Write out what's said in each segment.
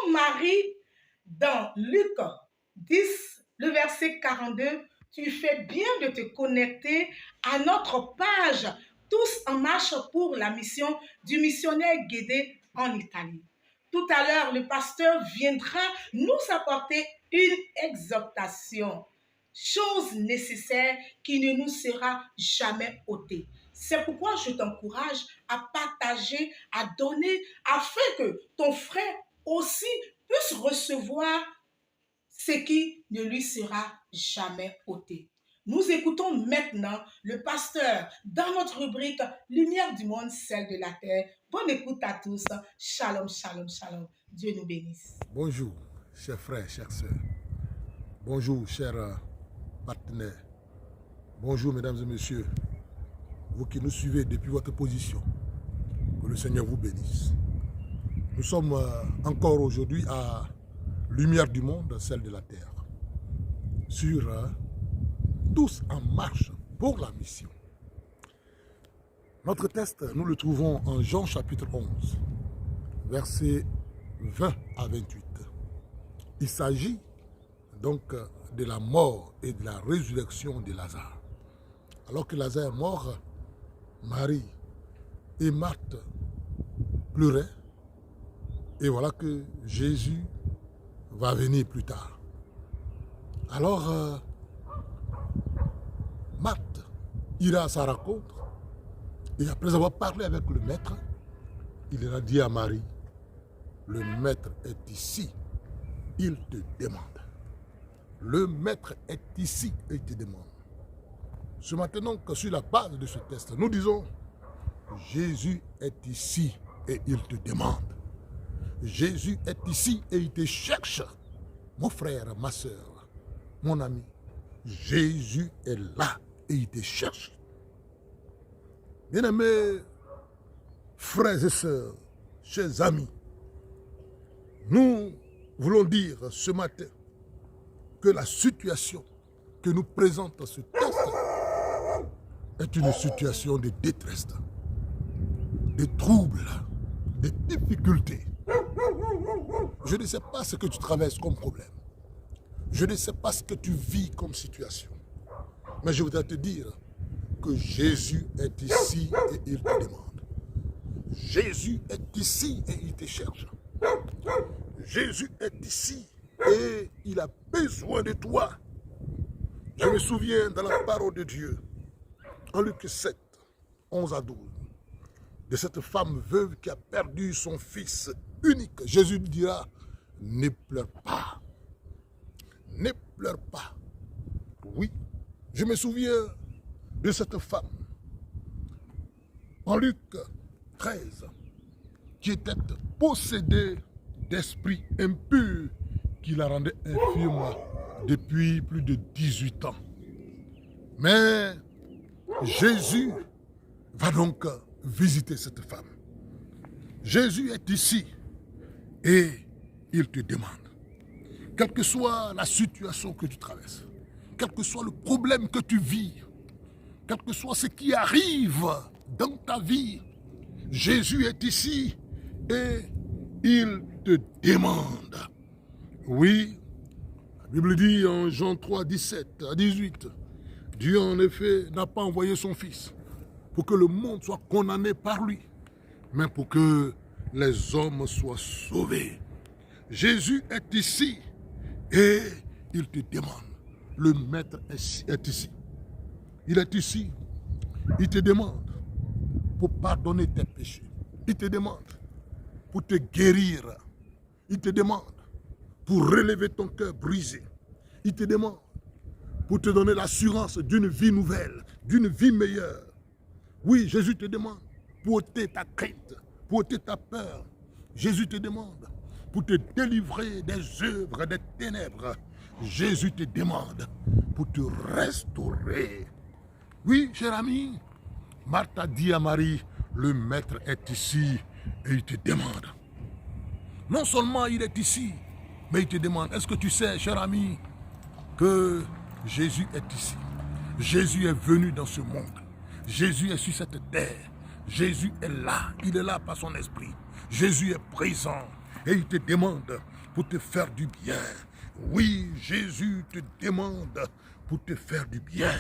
Comme Marie dans Luc 10, le verset 42, tu fais bien de te connecter à notre page Tous en marche pour la mission du missionnaire Guédé en Italie. Tout à l'heure, le pasteur viendra nous apporter une exhortation, chose nécessaire qui ne nous sera jamais ôtée. C'est pourquoi je t'encourage à partager, à donner, afin que ton frère aussi puisse recevoir ce qui ne lui sera jamais ôté. Nous écoutons maintenant le pasteur dans notre rubrique Lumière du monde, celle de la terre. Bonne écoute à tous. Shalom, shalom, shalom. Dieu nous bénisse. Bonjour, chers frères, chères sœurs. Bonjour, chers partenaires. Bonjour, mesdames et messieurs. Vous qui nous suivez depuis votre position. Que le Seigneur vous bénisse. Nous sommes encore aujourd'hui à Lumière du monde, celle de la terre. Sur Tous en marche pour la mission. Notre texte, nous le trouvons en Jean chapitre 11, versets 20 à 28. Il s'agit donc de la mort et de la résurrection de Lazare. Alors que Lazare est mort, Marie et Marthe pleuraient. Et voilà que Jésus va venir plus tard. Alors, Marthe ira à sa rencontre et après avoir parlé avec le maître, il a dit à Marie, le maître est ici, il te demande. Le maître est ici et il te demande. Ce matin donc, sur la base de ce texte, nous disons, Jésus est ici et il te demande. Jésus est ici et il te cherche. Mon frère, ma soeur, mon ami, Jésus est là et il te cherche. Bien-aimés, frères et sœurs, chers amis, nous voulons dire ce matin que la situation que nous présente ce texte est une situation de détresse, de troubles, de difficultés. Je ne sais pas ce que tu traverses comme problème. Je ne sais pas ce que tu vis comme situation. Mais je voudrais te dire que Jésus est ici et il te demande. Jésus est ici et il te cherche. Jésus est ici et il a besoin de toi. Je me souviens dans la parole de Dieu, en Luc 7, 11 à 12, de cette femme veuve qui a perdu son fils unique. Jésus lui dira, ne pleure pas. Ne pleure pas. Oui, je me souviens de cette femme, en Luc 13, qui était possédée d'esprit impur qui la rendait infirme depuis plus de 18 ans. Mais Jésus va donc visiter cette femme. Jésus est ici et il te demande, quelle que soit la situation que tu traverses, quel que soit le problème que tu vis, quel que soit ce qui arrive dans ta vie, Jésus est ici et il te demande. Oui, la Bible dit en Jean 3, 17 à 18, Dieu en effet n'a pas envoyé son Fils pour que le monde soit condamné par lui, mais pour que les hommes soient sauvés. Jésus est ici et il te demande. Le Maître est ici. Il est ici. Il te demande pour pardonner tes péchés. Il te demande pour te guérir. Il te demande pour relever ton cœur brisé. Il te demande pour te donner l'assurance d'une vie nouvelle, d'une vie meilleure. Oui, Jésus te demande pour ôter ta crainte, pour ôter ta peur. Jésus te demande pour te délivrer des œuvres des ténèbres. Jésus te demande pour te restaurer. Oui, cher ami, Marthe a dit à Marie, le Maître est ici et il te demande. Non seulement il est ici, mais il te demande, est-ce que tu sais, cher ami, que Jésus est ici. Jésus est venu dans ce monde. Jésus est sur cette terre. Jésus est là. Il est là par son esprit. Jésus est présent. Et il te demande pour te faire du bien. Oui, Jésus te demande pour te faire du bien.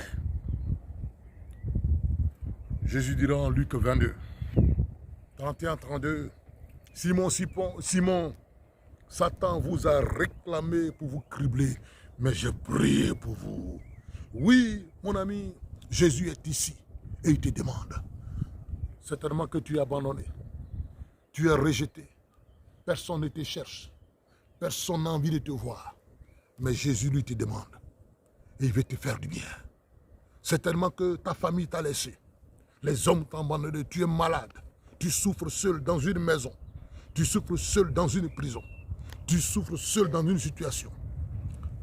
Jésus dira en Luc 22, 31-32, Simon, Satan vous a réclamé pour vous cribler, mais j'ai prié pour vous. Oui, mon ami, Jésus est ici et il te demande. Certainement que tu es abandonné, tu es rejeté, personne ne te cherche, personne n'a envie de te voir. Mais Jésus lui te demande et il veut te faire du bien. Certainement que ta famille t'a laissé, les hommes t'ont abandonné, tu es malade, tu souffres seul dans une maison, tu souffres seul dans une prison, tu souffres seul dans une situation.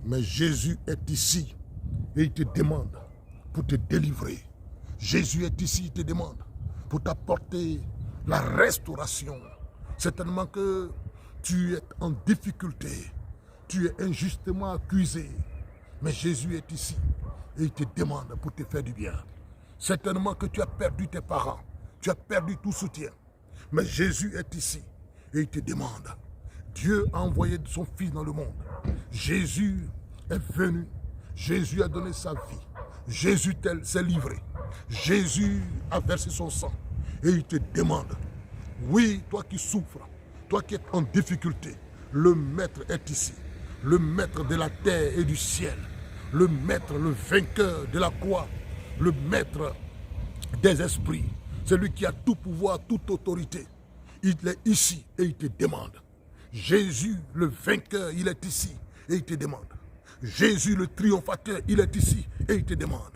Mais Jésus est ici et il te demande pour te délivrer. Jésus est ici, il te demande pour t'apporter la restauration. Certainement que tu es en difficulté, tu es injustement accusé, mais Jésus est ici et il te demande pour te faire du bien. Certainement que tu as perdu tes parents, tu as perdu tout soutien, mais Jésus est ici et il te demande. Dieu a envoyé son Fils dans le monde. Jésus est venu, Jésus a donné sa vie, Jésus s'est livré, Jésus a versé son sang et il te demande. Oui, toi qui souffres, toi qui es en difficulté, le Maître est ici, le Maître de la terre et du ciel, le Maître, le vainqueur de la croix, le Maître des esprits, celui qui a tout pouvoir, toute autorité. Il est ici et il te demande. Jésus, le vainqueur, il est ici et il te demande. Jésus, le triomphateur, il est ici et il te demande.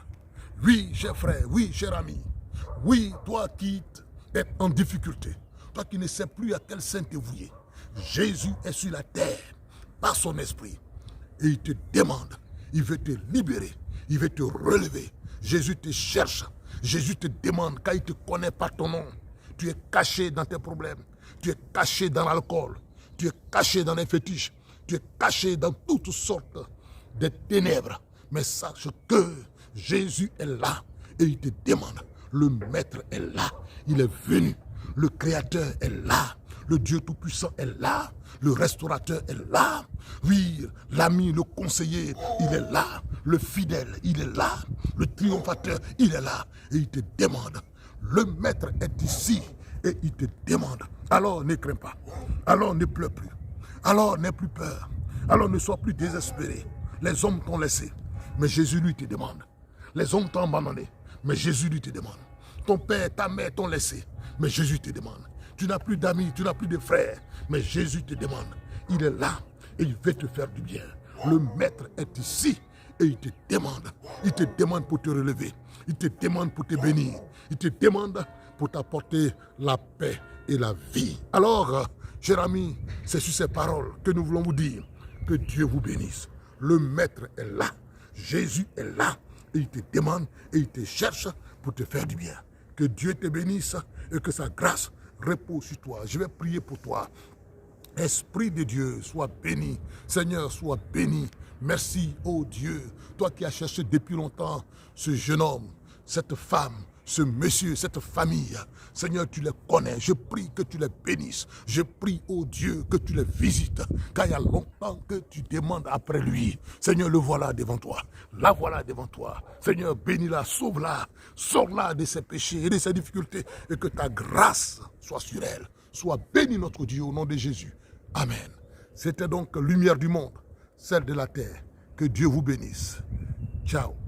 Oui, cher frère, oui, cher ami, oui, toi qui es en difficulté, toi qui ne sais plus à quel saint te vouer, Jésus est sur la terre par son esprit et il te demande, il veut te libérer, il veut te relever. Jésus te cherche, Jésus te demande, car il te connaît par ton nom. Tu es caché dans tes problèmes, tu es caché dans l'alcool, tu es caché dans les fétiches, tu es caché dans toutes sortes de ténèbres. Mais sache que Jésus est là et il te demande. Le Maître est là, il est venu. Le Créateur est là, le Dieu Tout-Puissant est là, le Restaurateur est là. Oui, l'ami, le conseiller, il est là. Le fidèle, il est là. Le triomphateur, il est là. Et il te demande. Le Maître est ici et il te demande. Alors ne crains pas. Alors ne pleure plus. Alors n'aie plus peur. Alors ne sois plus désespéré. Les hommes t'ont laissé, mais Jésus lui te demande. Les hommes t'ont abandonné, mais Jésus lui te demande. Ton père, ta mère t'ont laissé, mais Jésus te demande. Tu n'as plus d'amis, tu n'as plus de frères, mais Jésus te demande. Il est là et il veut te faire du bien. Le Maître est ici et il te demande. Il te demande pour te relever. Il te demande pour te bénir. Il te demande pour t'apporter la paix et la vie. Alors, chers amis, c'est sur ces paroles que nous voulons vous dire que Dieu vous bénisse. Le Maître est là. Jésus est là. Et il te demande et il te cherche pour te faire du bien. Que Dieu te bénisse et que sa grâce repose sur toi. Je vais prier pour toi. Esprit de Dieu, sois béni. Seigneur, sois béni. Merci, ô Dieu, toi qui as cherché depuis longtemps ce jeune homme, cette femme, ce monsieur, cette famille. Seigneur, tu les connais. Je prie que tu les bénisses. Je prie, ô Dieu, que tu les visites. Car il y a longtemps que tu demandes après lui. Seigneur, le voilà devant toi. La voilà devant toi. Seigneur, bénis-la, sauve-la. Sors-la de ses péchés et de ses difficultés. Et que ta grâce soit sur elle. Sois béni notre Dieu au nom de Jésus. Amen. C'était donc lumière du monde, celle de la terre. Que Dieu vous bénisse. Ciao.